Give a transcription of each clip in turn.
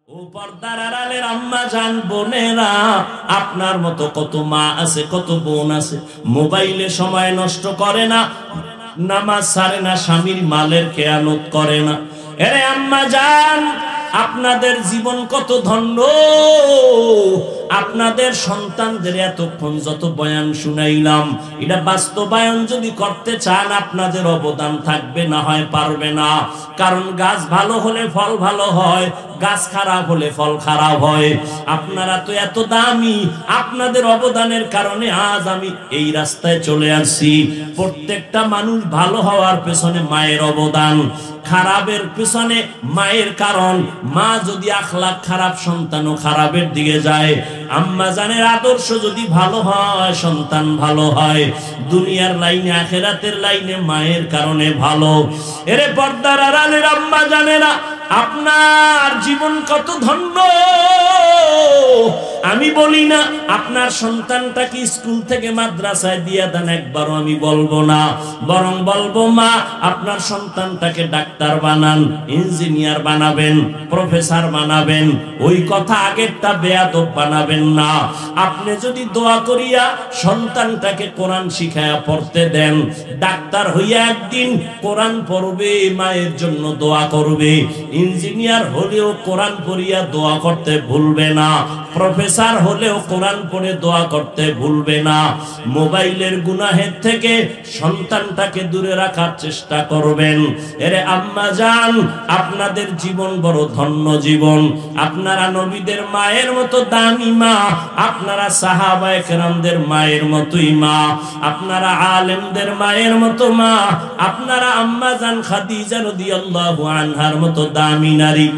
ও পর্দার আড়ালের আম্মা জান বোনেরা, আপনার মতো কত মা আছে, কত বোন আছে, মোবাইলে সময় নষ্ট করে না, নামাজ ছাড়ে না, স্বামীর মালের খেয়ানত করে না। এরে আম্মা জান, আপনাদের জীবন কত ধন্য। আপনাদের সন্তানদের এতক্ষণ যত বয়ান শুনাইলাম, এটা বাস্তবায়ন যদি করতে চান আপনাদের অবদান থাকবে, না হয় পারবে না। কারণ গাছ ভালো হলে ফল ভালো হয়, গাছ খারাপ হলে ফল খারাপ হয়। আপনারা তো এত দামি, আপনাদের অবদানের কারণে আজ আমি এই রাস্তায় চলে আসছি। প্রত্যেকটা মানুষ ভালো হওয়ার পেছনে মায়ের অবদান, খারাপের পেছনে মায়ের কারণ। মা যদি আখলাক খারাপ, সন্তানও খারাপের দিকে যায়। আম্মা জানের আদর্শ যদি ভালো হয়, সন্তান ভালো হয়। দুনিয়ার লাইনে আখিরাতের লাইনে মায়ের কারণে ভালো। এরে পর্দার আড়ালের আম্মা জানেরা, আপনার জীবন কত ধন্য। আমি বলি না আপনার সন্তানটাকে স্কুল থেকে মাদ্রাসায় দিয়ে দেন, একবারও আমি বলবো না, বরং বলবো মা আপনার সন্তানটাকে ডাক্তার বানান, ইঞ্জিনিয়ার বানাবেন, প্রফেসর বানাবেন। ওই কথা আগেরটা বেয়াদব বানাবেন না। আপনি যদি দোয়া করিয়া সন্তানটাকে কোরআন শিখায়া পড়তে দেন, ডাক্তার হইয়া একদিন কোরআন পড়বে, মায়ের জন্য দোয়া করবে। ইঞ্জিনিয়ার হলেও কোরআন পড়িয়া দোয়া করতে ভুলবে না, প্রফেসর হলেও কোরআন পড়ে দোয়া করতে ভুলবে না। মোবাইলের গুনাহের থেকে সন্তানটাকে দূরে রাখার চেষ্টা করবেন। এরে আম্মা জান, আপনাদের জীবন বড় ধন্য জীবন। আপনারা নবীদের মায়ের মতো দামি মা, আপনারা সাহাবায়ে কেরামদের মায়ের মতোই মা, আপনারা আলেমদের মায়ের মতো মা, আপনারা আম্মা জান খাদিজা রাদিয়াল্লাহু আনহার মতো দামি নারী,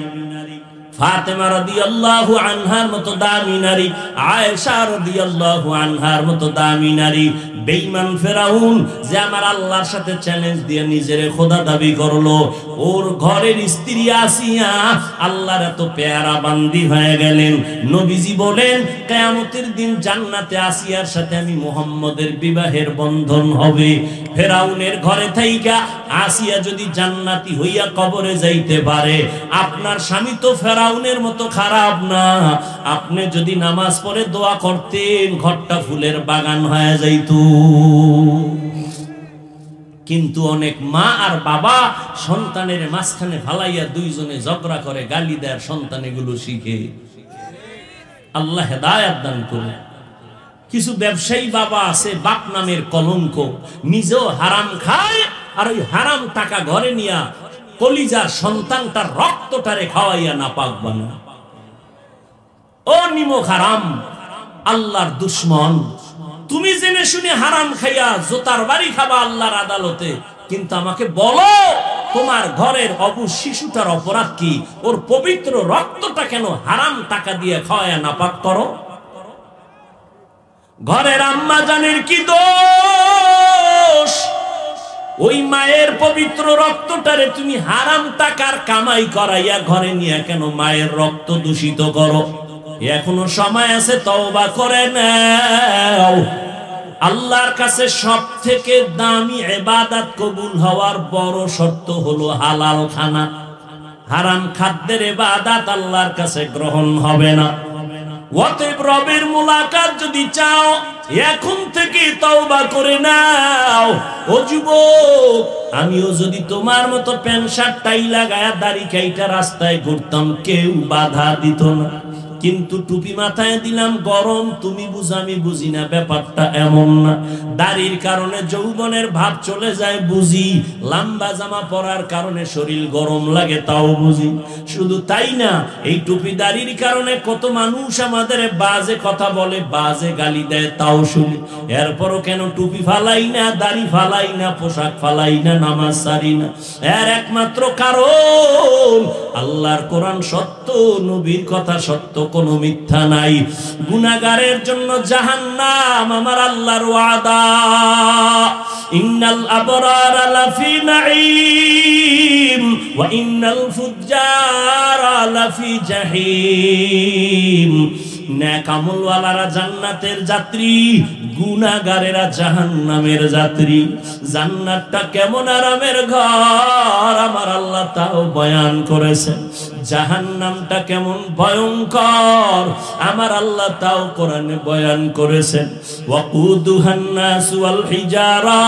ফাতেমা রাদিয়াল্লাহু আনহার মতো দামি নারী, আয়েশা রাদিয়াল্লাহু আনহার মতো দামি নারী। বেঈমান ফেরাউন যে আমার আল্লাহর সাথে চ্যালেঞ্জ দিয়ে নিজের খোদা দাবি করলো, ওর ঘরের স্ত্রী আসিয়া আল্লাহর এত পেয়ারা বান্দি হয়ে গেলেন। নবীজি বলেন কিয়ামতের দিন জান্নাতে আসিয়ার সাথে আমি মুহাম্মদের বিবাহের বন্ধন হবে। ফেরাউনের ঘরে থাইকা আসিয়া যদি জান্নাতি হইয়া কবরে যাইতে পারে, আপনার স্বামী তো ফেরাউনের মতো খারাপ না। আপনি যদি নামাজ পড়ে দোয়া করতেন, ঘরটা ফুলের বাগান হয়ে যাইত। কিন্তু অনেক মা আর বাবা সন্তানের মাঝখানে ফালাইয়া দুইজনে ঝগড়া করে, গালি দেয়, সন্তান এগুলো শিখে। আল্লাহ হেদায়েত দান করে। কিছু ব্যবসায়ী বাবা আছে, বাপ নামের কলঙ্ক, নিজেও হারাম খায় আর ওই হারাম টাকা ঘরে নিয়া কলিজার সন্তানটার রক্তটারে খাওয়াইয়া নাপাক বানায়। ও নিমক হারাম, আল্লাহর দুশ্মন, তুমি জেনে শুনে হারাম খাইয়া জোতার বাড়ি খাবা আল্লাহর আদালতে, কিন্তু আমাকে বলো তোমার ঘরের অবু শিশুটার অপরাধ কি? ওর পবিত্র রক্তটা কেন হারাম টাকা দিয়ে খাওয়াইয়া নাপাক করো? ঘরের আম্মা জানের কি দোষ? ওই মায়ের পবিত্র রক্তটারে তুমি হারাম টাকার কামাই করাইয়া ঘরে নিয়ে কেন মায়ের রক্ত দূষিত করো? এখনো সময় আছে, তওবা করে নাও। আল্লাহর কাছে সবথেকে দামি ইবাদত কবুল হওয়ার বড় শর্ত হলো হালাল খানা। হারাম খাদ্যের ইবাদত আল্লাহর কাছে গ্রহণ হবে না। অতএব রবের মুলাকাত যদি চাও, এখন থেকে তওবা করে নাও। ও যুবক, আমিও যদি তোমার মতো প্যান্ট শার্ট টাই লাগায়া দাড়ি কাইটা রাস্তায় ঘুরতাম, কেউ বাধা দিত না। কিন্তু টুপি মাথায় দিলাম, গরম, তুমি বুঝ আমি বুঝি না, ব্যাপারটা এমন না। দাড়ির কারণে যৌবনের ভাব চলে যায় বুঝি, লম্বা জামা পরার কারণে শরীর গরম লাগে তাও বুঝি। শুধু তাই না, এই টুপি দাড়ির কারণে কত মানুষ আমাদের বাজে কথা বলে, বাজে গালি দেয়, তাও শুনি। এরপরও কেন টুপি ফালাই না, দাড়ি ফালাই না, পোশাক ফালাই না, নামাজ সারি না? এর একমাত্র কারণ আল্লাহর কোরআন সত্য, নবীর কথা সত্য, কোনো মিথ্যা নাই। গুনাহগারের জন্য জাহান্নাম আমার আল্লাহর ওয়াদা। ইন্নাল আবরারা লাফি নাঈম ওয়া ইন্নাল ফুজ্জারা লাফি জাহিম। নেক আমলওয়ালারা জান্নাতের যাত্রী, গুনাহগারেরা জাহান্নামের যাত্রী। জান্নাতটা কেমন আরামের ঘর আমার আল্লাহ তাও বয়ান করেছেন। জাহান্নামটা কেমন ভয়ঙ্কর আমার আল্লাহ তাও কোরআনে বয়ান করেছেন। ওয়াকুদুহান নাসু ওয়াল হিজারা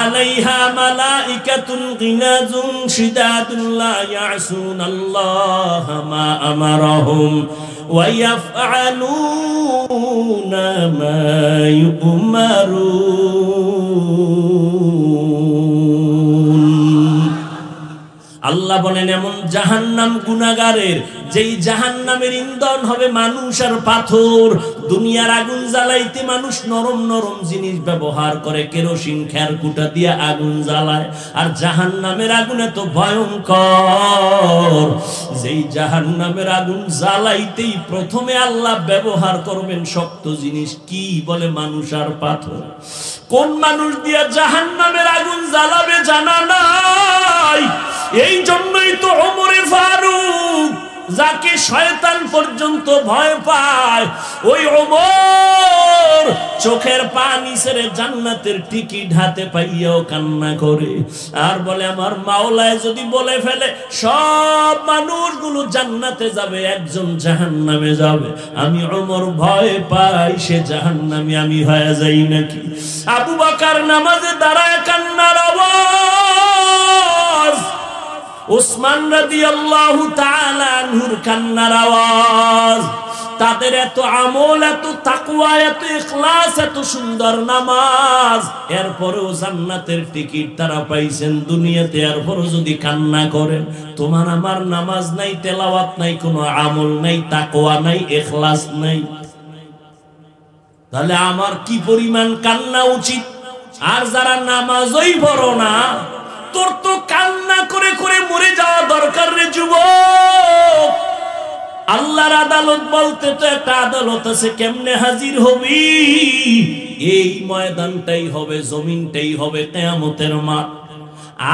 আলাইহা মালাইকাতুন গিলাজুন শিদাদুন লা ইয়াসুনাল্লাহা মা আমারাহুম ওয়া ইয়াফআলুনা মা ইউমারুন। আল্লাহ বলেন এমন জাহান্নাম গুনাহগারের, যেই জাহান্নামের ইন্ধন হবে মানুষ আর পাথর। দুনিয়ার আগুন জ্বালাইতে মানুষ নরম নরম জিনিস ব্যবহার করে, কেরোসিন খেরকুটা দিয়ে আগুন জ্বালায়। আর জাহান্নামের আগুন এত ভয়ঙ্কর, যেই জাহান্নামের আগুন জ্বালাইতেই প্রথমে আল্লাহ ব্যবহার করবেন শক্ত জিনিস। কি বলে? মানুষ আর পাথর। কোন মানুষ দিয়ে জাহান্নামের আগুন জ্বালাবে জানা নাই। এই জন্যই তো ওমরে ফারুক, যাকে শয়তান পর্যন্ত ভয় পায়, ওই ওমর চোখের পানি ছেড়ে জান্নাতের টিকিট হাতে পাইয়াও কান্না করে আর বলে, আমার মাওলায় যদি বলে ফেলে সব মানুষগুলো জান্নাতে যাবে, একজন জাহান্নামে যাবে, আমি ওমর ভয় পাই সে জাহান্নামী আমি হয়ে যাই নাকি। আবু বকর নামাজে দাঁড়ায় কান্নার আওয়াজ, উসমান রাদিয়াল্লাহু তাআলা আনহুর কান্নার আওয়াজ। তাদের এত আমল, এত তাকওয়া, এত ইখলাস, এত সুন্দর নামাজ, এরপরেও জান্নাতের টিকিট তারা পাইছেন দুনিয়াতে। এরপরও যদি কান্না করেন, তোমার আমার নামাজ নাই, তেলাওয়াত নাই, কোনো আমল নাই, তাকওয়া নাই, ইখলাস নাই, তাহলে আমার কি পরিমাণ কান্না উচিত। আর যারা নামাজই পড়ো না, তোর তো কান্না করে করে মরে যাওয়া দরকার রে যুবক। আল্লাহর আদালত বলতে তো একটা আদালত আছে, কেমনে হাজির হবি? এই ময়দানটাই হবে, জমিনটাই হবে কিয়ামতের মাঠ।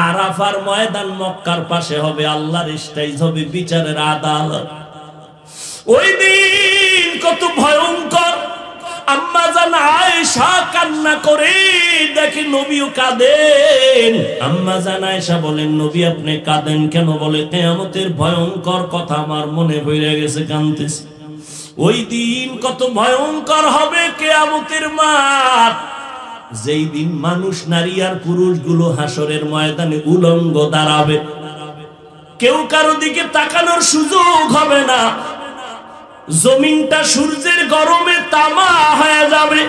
আরাফার ময়দান মক্কার পাশে হবে, আল্লাহর স্টেজ হবে, বিচারের আদালত। ওই দিন কত ভয়ঙ্কর। আম্মা জান আয়েশা কান্না করে দেখে নবীও কাঁদেন। আম্মা জান আয়েশা বলেন, নবী আপনি কাঁদেন কেন? বলে, কিয়ামতের ভয়ঙ্কর কথা আমার মনে পড়ে গেছে, কাঁদতেছি। ওই দিন কত ভয়ঙ্কর হবে কিয়ামতের মাঠ, যেই দিন মানুষ, নারী আর পুরুষগুলো হাসরের ময়দানে উলঙ্গ দাঁড়াবে, কেউ কারো দিকে তাকানোর সুযোগ হবে না। জমিনটা সূর্যের গরমে তামা হয়ে যাবে।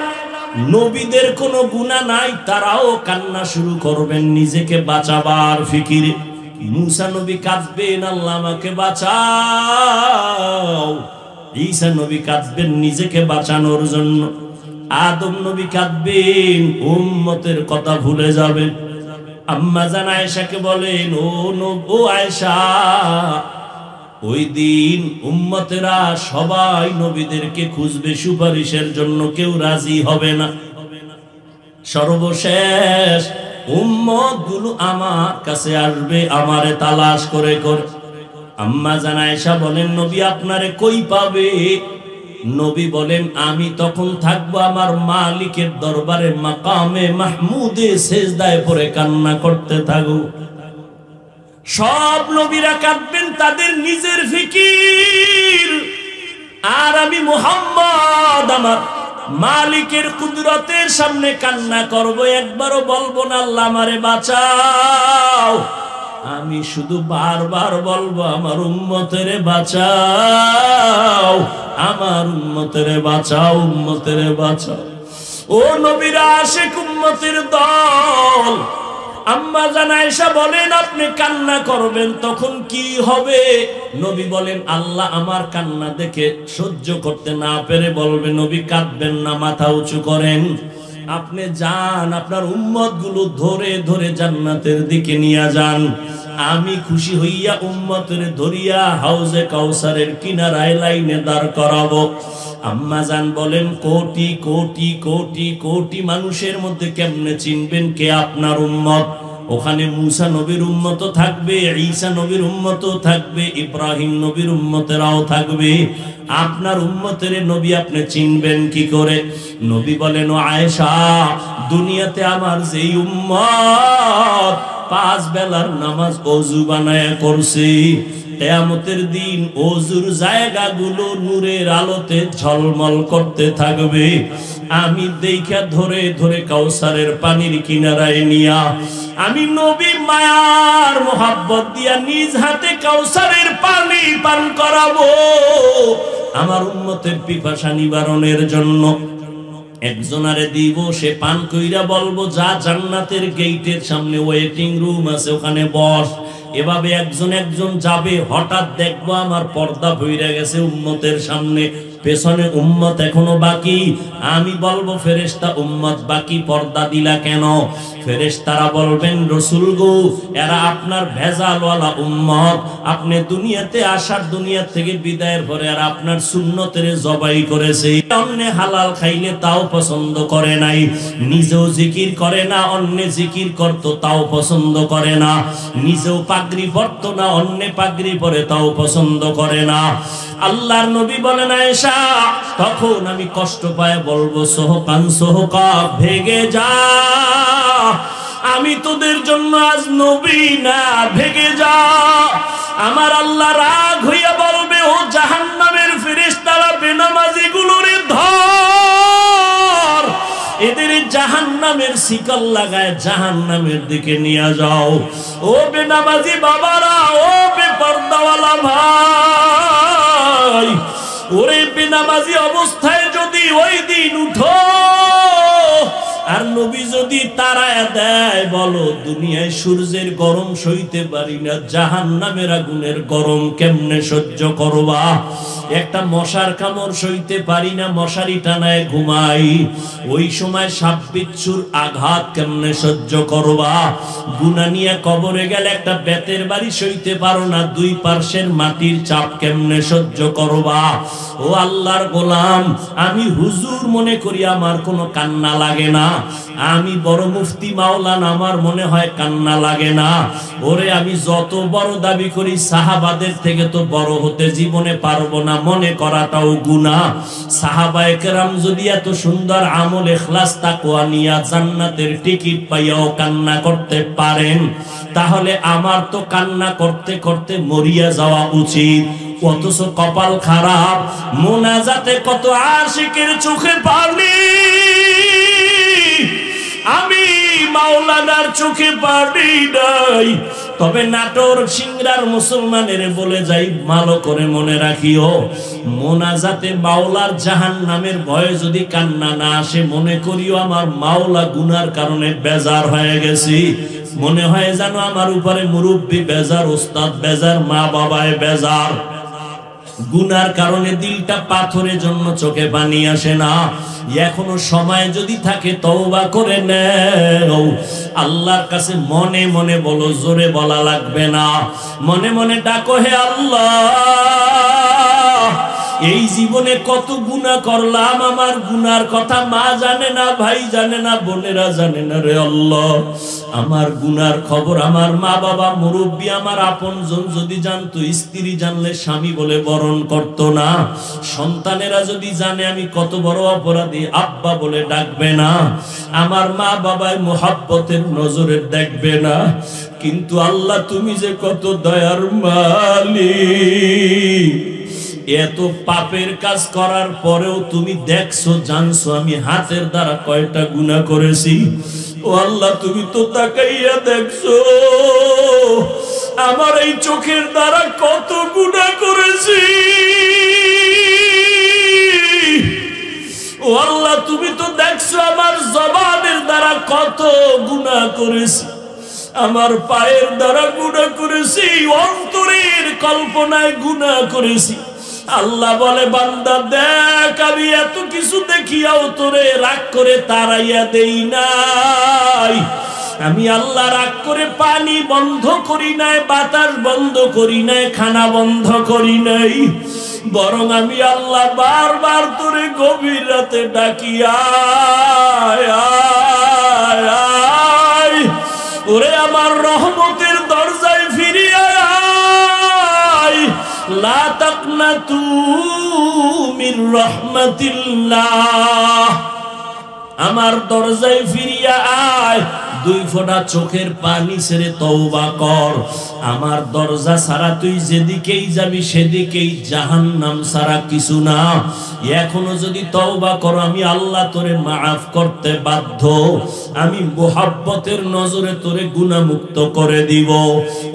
নবীদের কোনো গুনাহ নাই, তারাও কান্না শুরু করবেন নিজেকে বাঁচাবার ফিকিরে। মুসা নবী কাঁদবেন, আল্লাহ আমাকে বাঁচাও। ঈসা নবী কাঁদবেন নিজেকে বাঁচানোর জন্য। আদম নবী কাঁদবেন, উম্মতের কথা ভুলে যাবেন। আম্মা জান আয়েশাকে বলেন, ও আয়েশা, ওই দিন উম্মতেরা সবাই নবীদেরকে খুঁজবে সুপারিশের জন্য, কেউ রাজি হবে না। সর্বশেষ উম্মতগুলো আমার কাছে আসবে, আমারে তালাশ করে করে। আম্মা জান আয়েশা বলেন, নবী আপনারে কই পাবে? নবী বলেন, আমি তখন থাকবো আমার মালিকের দরবারে, মাকামে মাহমুদে সেজদায় পড়ে কান্না করতে থাকবো। সব নবীরা কাঁদবেন তাদের নিজের ফিকির, আর আমি মুহাম্মদ আমার মালিকের কুদরতের সামনে কান্না করব, একবারও বলবো না আল্লাহ আমারে বাঁচাও। আমি শুধু বারবার বলবো, আমার উম্মতেরে বাঁচাও, আমার উম্মতেরে বাঁচাও, উম্মতেরে বাঁচাও। ও নবীরা আশিক উম্মতের দল। আম্মা জান আয়েশা বলেন, আপনি কান্না করবেন, তখন কি হবে? নবী বলেন, আল্লাহ আমার কান্না দেখে সহ্য করতে না পেরে বলবে, নবী কাঁদবেন না, মাথা উঁচু করেন। আপনি যান, আপনার উম্মতগুলো ধরে ধরে জান্নাতের দিকে নিয়ে যান। আমি খুশি হইয়া উম্মতের ধরিয়া হাউজে কাউসারের কিনারায় লাইনে দাঁড় করাবো। আম্মা জান বলেন, কোটি কোটি কোটি কোটি মানুষের মধ্যে কেমনে চিনবেন কে আপনার উম্মত? ওখানে মুসা নবীর উম্মত থাকবে, ঈসা নবীর উম্মত থাকবে, ইব্রাহিম নবীর উম্মতেরাও থাকবে। আপনার উম্মতের নবী আপনি চিনবেন কি করে? নবী বলেন, ও আয়েশা, দুনিয়াতে আমার যেই উম্মত 5 বেলার নামাজ ওযু বানায়া করছে, কিয়ামতের দিন ওযুর জায়গাগুলো নূরের আলোতে ঝলমল করতে থাকবে। আমি দেখা ধরে ধরে কাউসারের পানির কিনারায় নিয়া আমি নবী মায়ার মোহাব্বত দিয়া নিজ হাতে কাউসারের পানি পান করাবো আমার উম্মতের পিপাসা নিবারণের জন্য। একজনারে দিব, সে পান কইরা বলবো, যা জান্নাতের গেটের সামনে ওয়েটিং রুম আছে, ওখানে বস। এভাবে একজন একজন যাবে। হঠাৎ দেখবো আমার পর্দা ভইরা গেছে উম্মতের সামনে, পেছনে উম্মত এখনো বাকি। আমি বলবো, ফেরেশতা উম্মত বাকি, পর্দা দিলা কেন? ফেরেশতারা বলবেন, রাসূল গো, এরা আপনার ভেজালওয়ালা উম্মত। আপনি দুনিয়াতে আসার, দুনিয়া থেকে বিদায়ের পরে আর আপনার সুন্নতের জবাই করেছে। অন্য হালাল খাইলে তাও পছন্দ করে নাই, নিজেও জিকির করে না, অন্য জিকির করত তাও পছন্দ করে না, নিজেও পাগড়ি পরত না, অন্য পাগড়ি পরে তাও পছন্দ করে না। আল্লাহর নবী বলেন, আয়েশা, তখন আমি কষ্ট পায় বলবো, সোহকান সোহকা, ভেগে যা, আমি তোদের জন্য আজ নবী না, ভেগে যা। আমার আল্লাহ রাগ হইয়া বলবে, ও জাহান্নামের ফেরেশতারা, বেনামাজি গুলোরে ধর, এদের জাহান্নামের শিকল লাগায় জাহান্নামের দিকে নিয়ে যাও। ও বেনামাজি বাবারা, ও বেপরদাওয়ালা ভাই, ওরে বেনামাজি অবস্থায় যদি ওই দিন উঠো আর নবী যদি তারায়া দেয়, বলো, দুনিয়ায় সূর্যের গরম সইতে পারি না, জাহান্নামের আগুনের গরম কেমনে সহ্য করবা? একটা মশার কামড় সইতে পারি না, মশারি টানায় ঘুমাই, ওই সময় সাপ বিচ্ছুর আঘাত কেমনে সহ্য করবা? গুনাহ নিয়ে কবরে গেলে একটা বেতের বাড়ি সইতে পারো না, 2 পার্শ্বের মাটির চাপ কেমনে সহ্য করবা? ও আল্লাহর গোলাম, আমি হুজুর মনে করি আমার কোনো কান্না লাগে না, আমি বড় মুফতি মাওলানা, আমার মনে হয় কান্না লাগে না। ওরে আমি যত বড় দাবি করি, সাহাবাদের থেকে তো বড় হতে জীবনে পারবো না, মনে করাটাও গুনাহ। সাহাবায়ে কেরাম যদি এত সুন্দর আমল, ইখলাস, তাকওয়া নিয়া জান্নাতের টিকিট পাইয়াও কান্না করতে পারেন, তাহলে আমার তো কান্না করতে করতে মরিয়া যাওয়া উচিত। অথচ কপাল খারাপ, মোনাজাতে কত আশিকের চোখে পানি, আমি মাওলানার চোখে পানি নাই। তবে নাটোর সিংড়ার মুসলমানের বলে যাই, ভালো করে মনে রাখিও, মোনাজাতে মাওলার জাহান্নামের ভয়ে যদি কান্না না আসে, মনে করিও আমার মাওলা গুনার কারণে বেজার হয়ে গেছি। মনে হয় যেন আমার উপরে মুরব্বী বেজার, ওস্তাদ বেজার, মা বাবায় বেজার। গুনার কারণে দিলটা পাথরের জন্য চোখে পানি আসে না। এখনো সময় যদি থাকে তওবা করে নাও, আল্লাহর কাছে মনে মনে বলো, জোরে বলা লাগবে না, মনে মনে ডাকো, হে আল্লাহ, এই জীবনে কত গুনাহ করলাম, আমার গুনার কথা মা জানে না, ভাই জানে না, বোনেরা জানে না, রে আল্লাহ, আমার গুনার খবর আমার মা বাবা, মুরব্বী, আমার আপনজন যদি জানতো, স্ত্রী জানলে স্বামী বলে বরণ করতো না, সন্তানেরা যদি জানে আমি কত বড় অপরাধী, আব্বা বলে ডাকবে না, আমার মা বাবায় মোহাব্বতের নজরে দেখবে না। কিন্তু আল্লাহ, তুমি যে কত দয়ার মালিক, এত পাপের কাজ করার পরেও তুমি দেখছো, জানছো আমি হাতের দ্বারা কয়টা গুনাহ করেছি। ও আল্লাহ, তুমি তো তাকাইয়া দেখছো আমার এই চোখের দ্বারা কত গুনাহ করেছি। ও আল্লাহ, তুমি তো দেখছো আমার জবানের দ্বারা কত গুনাহ করেছি, আমার পায়ের দ্বারা গুনাহ করেছি, অন্তরের কল্পনায় গুনাহ করেছি। আল্লাহ বলে, বান্দা দেখ, আমি এত কিছু দেখিয়াও তোরে রাগ করে তাড়াইয়া দেই নাই। আমি আল্লাহ রাগ করে পানি বন্ধ করি নাই, বাতাস বন্ধ করি নাই, খানা বন্ধ করি নাই, বরং আমি আল্লাহ বারবার তোরে গভীর রাতে ডাকি, আয় আয় আয়, ওরে আমার রহমতের দরজায় ফিরিয়ে আয়, লা তাকনাতু মির রাহমাতিল্লাহ, আমার দরজায় ফিরিয়া আয়, দুই ফোঁটা চোখের পানি ছেড়ে তওবা কর। আমার দরজা ছাড়া তুই যেদিকেই যাবি সেদিকেই জাহান্নাম ছাড়া কিছু না। এখনো যদি তওবা করো আমি আল্লাহ তোরে মাফ করতে বাধ্য, আমি মুহাব্বতের নজরে তোরে গুনাহমুক্ত করে দিব।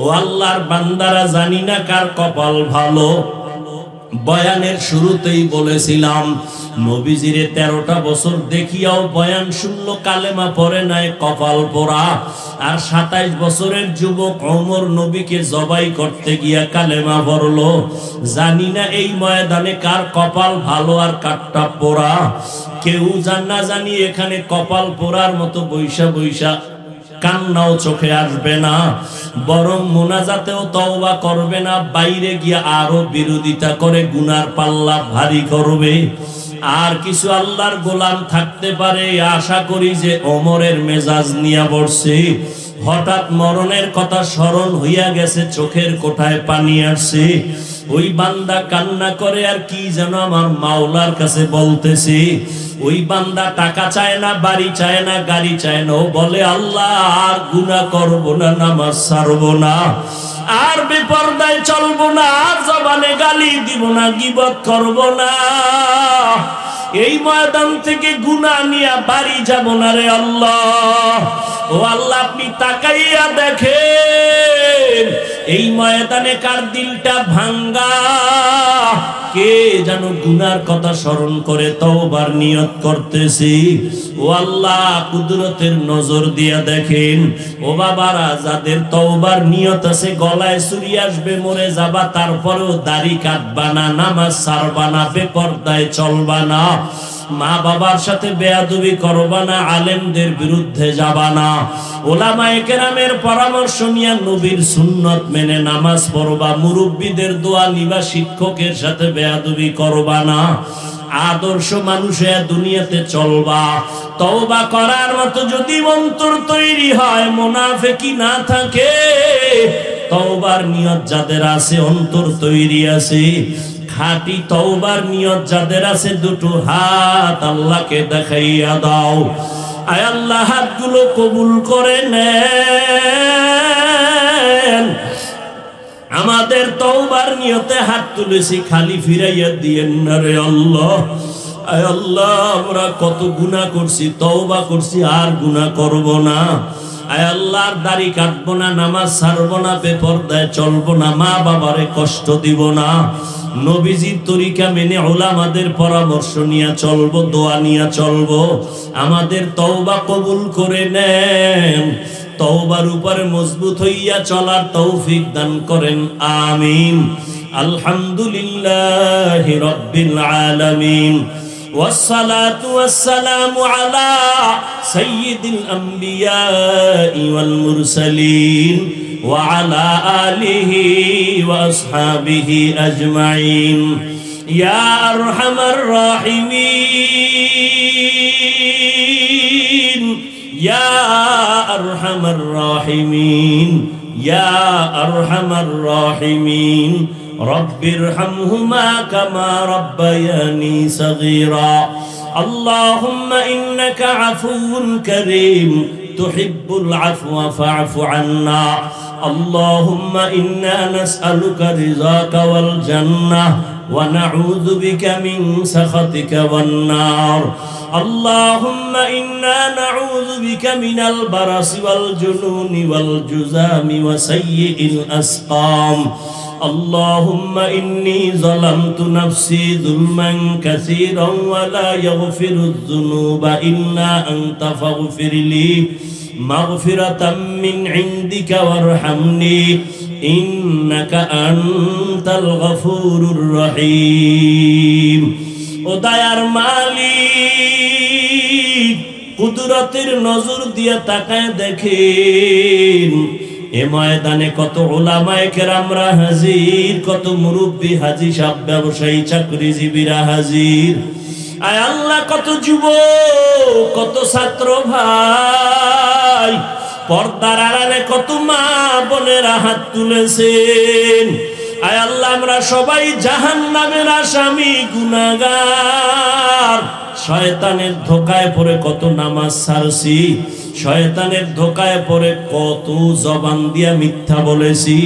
ও আল্লাহর বান্দারা, জানি না কার কপাল ভালো। বয়ানের শুরুতেই বলেছিলাম নবীজিরে 13টা বছর দেখিয়াও বয়ান শুনলো, কালেমা পড়ে নাই, কপাল পোড়া। আর 27 বছরের যুবক ওমর নবীকে জবাই করতে গিয়া কালেমা পড়লো। জানি না এই ময়দানে কার কপাল ভালো আর কারটা পোড়া। কেউ জানা জানি এখানে কপাল পোড়ার মতো বৈশা বৈশা কান্নাও চোখে আসবে না, বরং মোনাজাতেও তওবা করবে না, বাইরে গিয়ে আরো বিরোধিতা করে গুনার পাল্লা ভারী করবে। আর কিছু আল্লাহর গোলাম থাকতে পারে, আশা করি যে ওমরের মেজাজ নিয়ে বসছে, হঠাৎ মরণের কথা স্মরণ হইয়া গেছে, চোখের কোঠায় পানি আসছে। ওই বান্দা কান্না করে আর কি যেন আমার মাওলার কাছে বলতেছে। ওই বান্দা টাকা চায় না, বাড়ি চায় না, গাড়ি চায় না, ও বলে আল্লাহ আর গুনাহ করব না, নামাজ ছাড়বো না, আর বেপরদায় চলবো না, আর জবানে গালি দিব না, গীবত করব না, এই ময়দান থেকে গুনাহ নিয়ে বাড়ি যাব না রে আল্লাহ। ও আল্লাহ, আপনি তাকাইয়া দেখেন এই ময়দানে কার দিলটা ভাঙ্গা, কে যেন গুনার কথা স্মরণ করে তওবার নিয়ত করতেছি। ও আল্লাহ, কুদরতের নজর দিয়া দেখেন। ও বাবারা, যাদের তওবার নিয়ত আছে, গলায় ছুরি আসবে, মরে যাবা, তারপরেও দাড়ি কাটবা না, নামাজ ছাড়বা না, বেপরদায় চলবা না, মা বাবার সাথে বেয়াদবি করবা না, আলেমদের বিরুদ্ধে যাবা না, ওলামায়ে কেরামের পরামর্শ নিয়ে নবীর সুন্নত মেনে নামাজ পড়বা, মুরব্বীদের দোয়া নিবা, শিক্ষকের সাথে বেয়াদবি করবা না, আদর্শ মানুষে দুনিয়াতে চলবা। তওবা করার মতো যদি অন্তর তৈরি হয়, মুনাফিকি না থাকে, তওবার নিয়ত যাদের আছে, অন্তর তৈরি আছে, খাঁটি তওবার নিয়ত যাদের আছে, দুটো হাত আল্লাহকে দেখাইয়া দাও। আয় আল্লাহ, হাতগুলো কবুল করে নেন। আমাদের তওবার নিয়তে হাত তুলেছি, খালি ফিরাইয়া দিয়েন না রে আল্লাহ। আয় আল্লাহ, আমরা কত গুনাহ করছি, তওবা করছি, আর গুনাহ করব না। আয় আল্লাহ, দাড়ি কাটবো না, নামাজ ছাড়বো না, বেপরদায় চলবো না, মা বাবারে কষ্ট দিব না, নবীজির তরিকা মেনে উলামাদের পরামর্শ নিয়ে চলবো, দোয়া নিয়ে চলবো। আমাদের তওবা কবুল করে নেন, তওবার উপরে মজবুত হইয়া চলার তৌফিক দান করেন, আমিন। আলহামদুলিল্লাহি রাব্বিল আলামিন, والصلاة والسلام على سيد الأنبياء والمرسلين وعلى آله وأصحابه أجمعين يا أرحم الراحمين يا أرحم الراحمين يا أرحم الراحمين رب ارحمهما كما ربياني صغيرا اللهم إنك عفو كريم تحب العفو فاعف عنا اللهم إنا نسألك رضاك والجنة ونعوذ بك من سخطك والنار اللهم إنا نعوذ بك من البرص والجنون والجذام وسيء الأسقام اللهم إني ظلمت نفسي ظلما كثيرا ولا يغفر الذنوب إلا أنت فاغفر لي مغفرة من عندك وارحمني إنك أنت الغفور الرحيم উদয়ার মালিক কুদরতের নজর দিয়ে তাকায় দেখেন এ ময়দানে কত উলামায়ে কেরামরা হাজির, কত মুরব্বী হাজী সাহেব, ব্যবসায়ী চাকরিজীবীরা হাজির। আয় আল্লাহ, কত যুবক, কত ছাত্র ভাই, পর্দার আড়ালে কত মা বোনেরা হাত তুলেছেন। আয় আল্লাহ আমরা সবাই জাহান্নামের আসামি গুনাহগার। শয়তানের ধোকায় পড়ে কত নামাজ ছাড়ছি, শয়তানের ধোকায় পড়ে কত জবান দিয়া মিথ্যা বলেছি,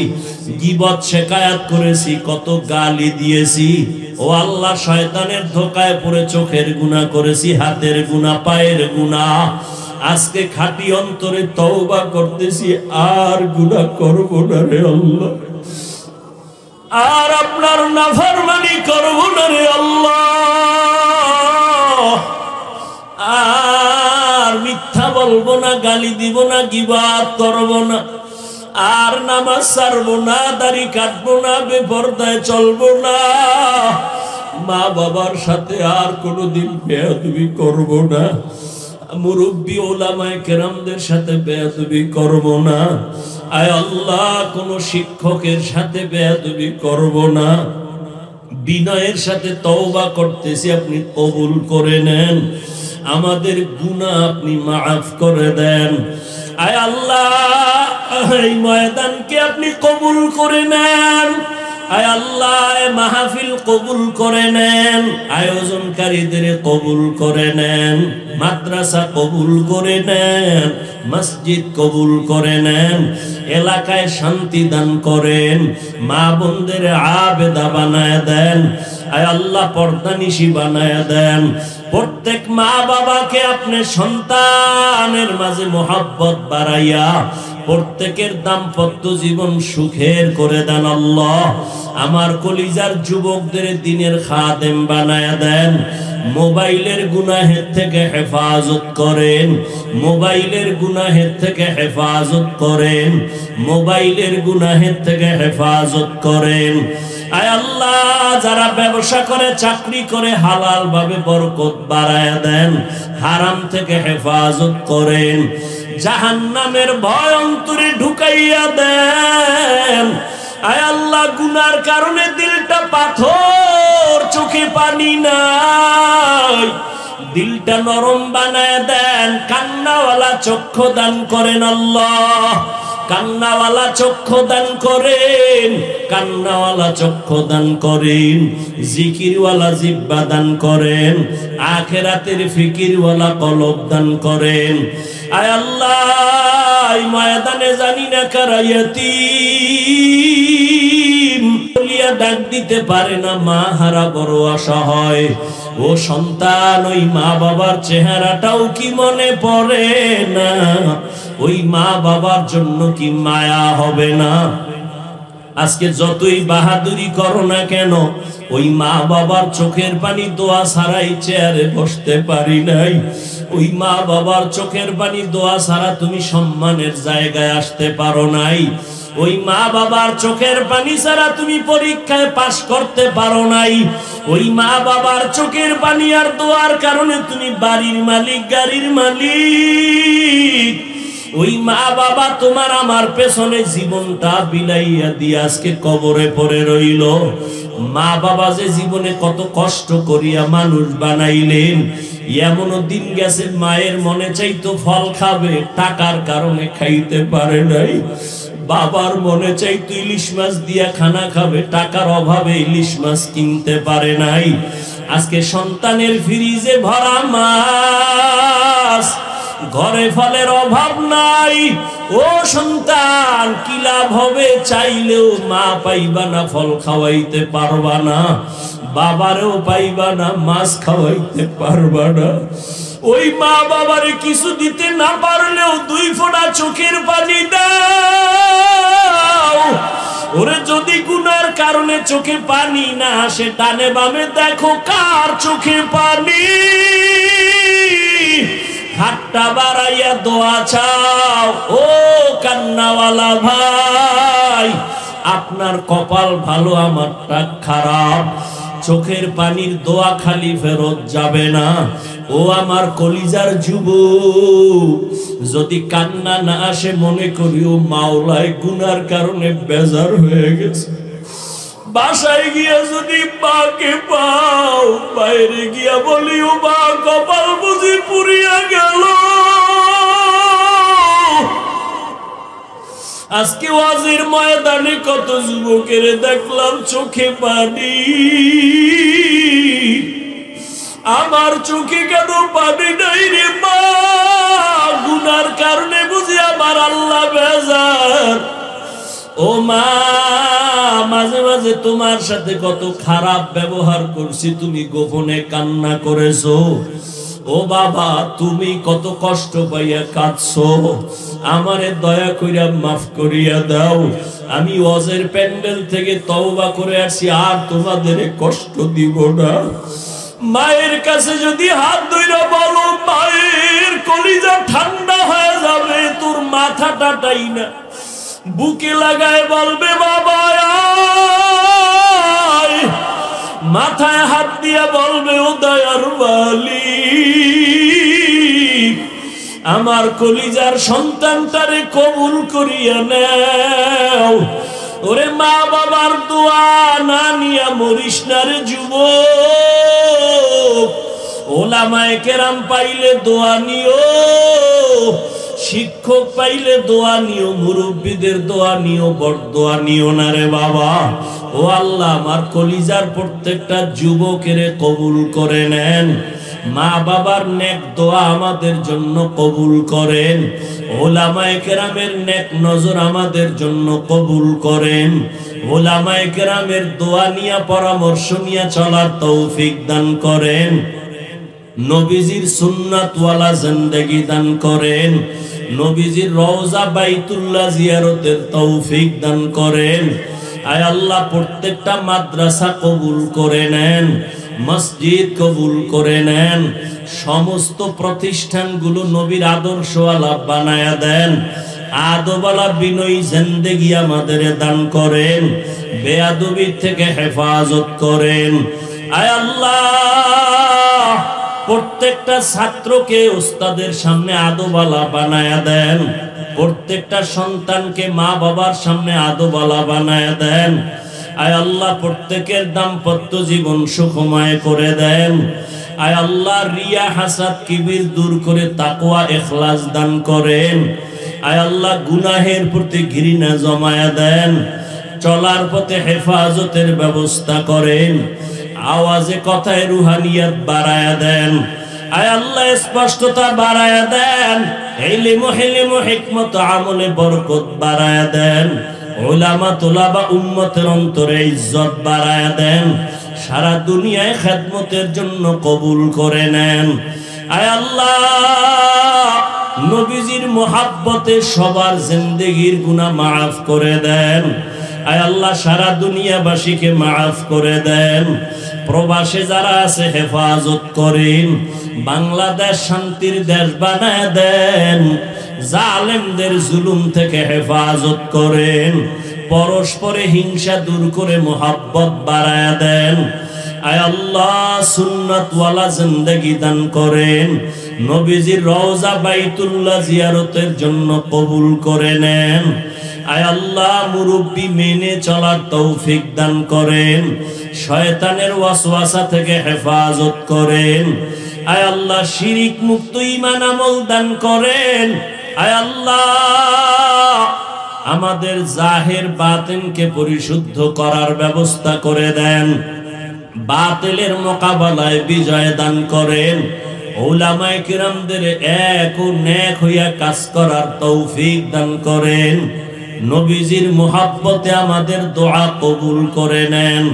গীবত শেকায়াত করেছি, কত গালি দিয়েছি। ও আল্লাহ, শয়তানের ধোকায় পড়ে চোখের গুনাহ করেছি, হাতের গুনাহ, পায়ের গুনাহ। আজকে খাঁটি অন্তরে তওবা করতেছি, আর গুনাহ করব না রে আল্লাহ, আর আপনার নাফরমানি করব না রে আল্লাহ, আর মিথ্যা বলবো না, গালি দিব না, গীবত করব না, আর নামাজ ছাড়বো না, দাড়ি কাটবো না, বেপরদায় চলবো না, মা বাবার সাথে আর কোনোদিন বেয়াদবি করব না, মুরব্বী ওলামায়ে কেরামদের সাথে বেয়াদবি করব না। আয় আল্লাহ, কোন শিক্ষকের সাথে বেয়াদবি করব না। বিনয়ের সাথে তওবা করতেছি, আপনি কবুল করে নেন। আমাদের গুনাহ আপনি মাফ করে দেন। আয় আল্লাহ, এই ময়দানকে আপনি কবুল করে নেন। আয় আল্লাহ, মাহফিল কবুল করে নেন, আয়োজনকারীদের কবুল করে নেন, মাদ্রাসা কবুল করে নেন, মসজিদ কবুল করে নেন, এলাকায় শান্তি দান করেন, মা বোনদের আবেদা বানায় দেন। আয় আল্লাহ, পর্দানিশী বানায় দেন। প্রত্যেক মা বাবাকে আপনি সন্তানের মাঝে মোহাব্বত বাড়াইয়া প্রত্যেকের দাম্পত্য জীবন সুখের করে দেন আল্লাহ। আমার কলিজার যুবকদের দিনের খাদেম বানায়া দেন। মোবাইলের গুনাহের থেকে হেফাজত করেন, মোবাইলের গুনাহের থেকে হেফাজত করেন, মোবাইলের গুনাহের থেকে হেফাজত করেন। আয় আল্লাহ, যারা ব্যবসা করে, চাকরি করে, হালাল ভাবে বরকত বাড়ায়া দেন, হারাম থেকে হেফাজত করেন, জাহান্নামের ভয় অন্তরে ঢুকাইয়া দেন। আয় আল্লাহ, গুনার কারণে দিলটা পাথর, চোখে পানি নাই, দিলটা নরম বানায় দেন। কান্নাওয়ালা চক্ষু দান করেন আল্লাহ, কান্নাওয়ালা চক্ষু দান করেন, কান্নাওয়ালা চক্ষু দান করেন, জিকিরওয়ালা জিহ্বা দান করেন, আখিরাতের ফিকিরওয়ালা কলব দান করেন। আয় আল্লাহ, এই ময়দানে জানি না কারা ইয়াতীম, বলিয়া ডাক দিতে পারে না, মা হারা বড় অসহায়। ও সন্তান, ওই মা বাবার চেহারাটাও কি মনে পড়ে না? ওই মা বাবার জন্য কি মায়া হবে না? আজকে যতই বাহাদুরি করো না কেন, ওই মা বাবার চোখের পানি দোয়া ছাড়াই চেয়ারে বসতে পারি নাই। ওই মা বাবার চোখের পানি দোয়া ছাড়া তুমি সম্মানের জায়গায় আসতে পারো নাই। ওই মা বাবার চোখের পানি ছাড়া তুমি পরীক্ষায় পাশ করতে পারো নাই। ওই মা বাবার চোখের পানি আর দোয়ার কারণে তুমি বাড়ির মালিক, গাড়ির মালিক। ওই মা বাবা তোমার আমার পেছনে জীবনটা বিলাইয়া দিয়ে আজকে কবরে পড়ে রইল। মা বাবা যে জীবনে কত কষ্ট করিয়া মানুষ বানাইলেন, এমনও দিন গেছে মায়ের মনে চাইতো ফল খাবে, টাকার কারণে খাইতে পারে নাই। বাবার মনে চাইতো ইলিশ মাছ দিয়া খানা খাবে, টাকার অভাবে ইলিশ মাছ কিনতে পারে নাই। আজকে সন্তানের ফ্রিজে ভরা মাছ, ঘরে ফলের অভাব নাই। ও সন্তান, কি লাভ হবে? চাইলেও মা পাইবা না, ফল খাওয়াইতে পারবা না, বাবারেও পাইবা না, মাছ খাওয়াইতে পারবা না। ওই মা বাবারে কিছু দিতে না পারলেও 2 ফোঁটা চোখের পানি দাও। ওরে যদি গুনার কারণে চোখে পানি না আসে, ডানে বামে দেখো কার চোখে পানি। হাতটা বাড়াইয়া দোয়া চাও। ও কান্নাওয়ালা ভাই, আপনার কপাল ভালো, আমারটা খারাপ। চোখের পানির দোয়া খালি ফেরত যাবে না। ও আমার কলিজার যুবক, যদি কান্না না আসে মনে করিও মাওলায় গুনার কারণে বেজার হয়ে গেছে। বাসায় গিয়া যদি মাকে পাও, বাইরে গিয়া বলিও মা কপাল বুঝি পুরিয়া গেল। আজকে ওয়াজের ময়দানে কত যুবকের দেখলাম চোখে পানি। আমার চোখে কেন পানি নাই রে মা? গুনার কারণে বুঝি আমার আল্লাহ বেজার। ও মা, মাঝে মাঝে তোমার সাথে কত খারাপ ব্যবহার করছি, তুমি গোপনে কান্না করেছো। ও বাবা, তুমি কত কষ্ট পাইয়া কাঁদছো, আমারে দয়া কইরা মাফ করিয়া দাও। আমি ওয়াজের প্যান্ডেল থেকে তওবা করে আসি, আর তোমাদের কষ্ট দিব না। মায়ের কাছে যদি হাত ধইরা বলো, মায়ের কলিজা ঠান্ডা হয়ে যাবে, তোর মাথাটা টাই না বুকে লাগায় বলবে বাবা আয়। মাথায় হাত দিয়া বলবে ও দয়ার মালিক, আমার কলিজার সন্তানটারে কবুল করিয়া নাও। ওরে মা বাবার দোয়া না নিয়া মরিস না রে যুবক। ওলামায়ে কেরাম পাইলে দোয়া নিও, শিক্ষক পাইলে দোয়া নিও, মুরব্বীদের দোয়া নিও, বড় দোয়া নিও না রে বাবা। ও আল্লাহ, আমার কলিজার প্রত্যেকটা যুবকের কবুল করে নেন। মা বাবার নেক দোয়া আমাদের জন্য কবুল করেন। ওলামায়ে কেরামের নেক নজর আমাদের জন্য কবুল করেন। ওলামায়ে কেরামের দোয়া নিয়া পরামর্শ নিয়া চলার তৌফিক দান করেন। নবীজির সুন্নাত ওয়ালা জিন্দেগি দান করেন। নবীজির রওজা বাইতুল্লাহ জিয়ারতের তৌফিক দান করেন। আয় আল্লাহ, প্রত্যেকটা মাদ্রাসা কবুল করে নেন, মসজিদ কবুল করে নেন, সমস্ত প্রতিষ্ঠানগুলো নবীর আদর্শওয়ালা বানায়া দেন। আদবওয়ালা বিনয়ী জিন্দেগি আমাদের দান করেন, বেয়াদবি থেকে হেফাজত করেন। আয় আল্লাহ, প্রত্যেকটা ছাত্রকে উস্তাদের সামনে আদবওয়ালা বানায়া দেন। প্রত্যেকটা সন্তানকে মা বাবার সামনে আদবওয়ালা বানায়া দেন। আয় আল্লাহ, প্রত্যেকের দাম্পত্য জীবন সুখময় করে দেন। আয় আল্লাহ, রিয়া হাসাদ কিবির দূর করে তাকওয়া ইখলাস দান করেন। আয় আল্লাহ, গুনাহের প্রতি ঘৃণা জমায়া দেন। চলার পথে হেফাজতের ব্যবস্থা করেন। আওয়াজে কথায় রুহানিয়াত বাড়ায়া দেন। আয় আল্লাহ, স্পষ্টতা বাড়ায়া দেন। ইলম হিকমত আমলে বরকত বাড়ায়া দেন। উলামা তুলাবা উম্মতের অন্তরে ইজ্জত বাড়ায়া দেন। সারা দুনিয়ায় খেদমতের জন্য কবুল করে নেন। আয় আল্লাহ, নবীজির মোহাব্বতে সবার জিন্দেগির গুনাহ মাফ করে দেন। আয় আল্লাহ, সারা দুনিয়াবাসীকে মাফ করে দেন। প্রবাসে যারা আছে হেফাজত করেন। বাংলাদেশ শান্তির দেশ বানায় দেন। জালেমদের জুলুম থেকে হেফাজত করেন। পরস্পরে হিংসা দূর করে মোহাব্বত বাড়ায় দেন। আয় আল্লাহ, সুন্নাত ওয়ালা জিন্দেগি দান করেন। নবীজির রওজা বাইতুল্লাহ জিয়ারতের জন্য কবুল করে নেন। আয় আল্লাহ, মুরব্বি মেনে চলার তৌফিক দান করেন। শয়তানের ওয়াসওয়াসা থেকে হেফাজত করেন। আয় আল্লাহ, শিরিক মুক্ত ঈমান আমল দান করেন। আয় আল্লাহ, আমাদের জাহির বাতিনকে পরিশুদ্ধ করার ব্যবস্থা করে দেন। বাতিলের মোকাবেলায় বিজয় দান করেন। উলামায়ে কিরামদের এক ও নেক হইয়া কাজ করার তৌফিক দান করেন। নবীজির মুহাব্বতে আমাদের দোয়া কবুল করে নেন।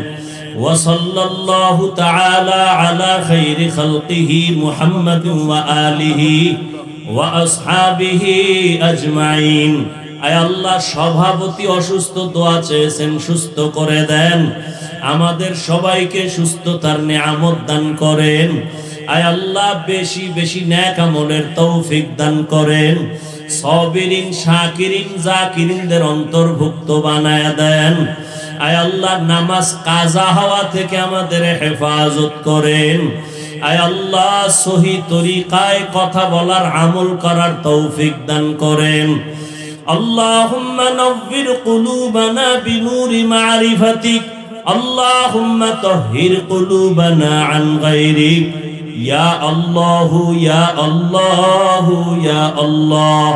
ওয়া সাল্লাল্লাহু তাআলা আলা খাইরি খালকিহি মুহাম্মাদিন ওয়া আলিহি ওয়া আসহাবিহি আজমাইন। আয় আল্লাহ, সভাপতি অসুস্থ, দোয়া চেয়েছেন, সুস্থ করে দেন। আমাদের সবাইকে সুস্থতার নিয়ামত দান করেন। আয় আল্লাহ, বেশি বেশি নেক আমলের তৌফিক দান করেন। সাবিরিন, শাকিরিন, জাকিরিনদের অন্তর্ভুক্ত বানায়া দেন। আয় আল্লাহ, নামাজ কাজা হওয়া থেকে আমাদের হেফাজত করেন। আয় আল্লাহ, সহি তরিকায় কথা বলার, আমল করার তৌফিক দান করেন। আল্লাহুম্মা নవ్বির কুলুবানা বিনূরি মারিফাতিক। আল্লাহুম্মা তাহহির কুলুবানা আন গায়রিক। ইয়া আল্লাহু ইয়া আল্লাহু ইয়া আল্লাহ।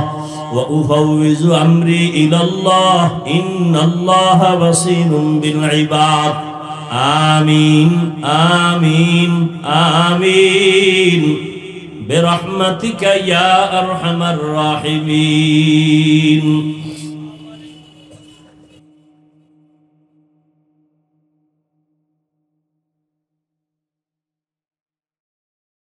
وأفوض أمري إلى الله إن الله بصير بالعباد آمين آمين آمين برحمتك يا أرحم الراحمين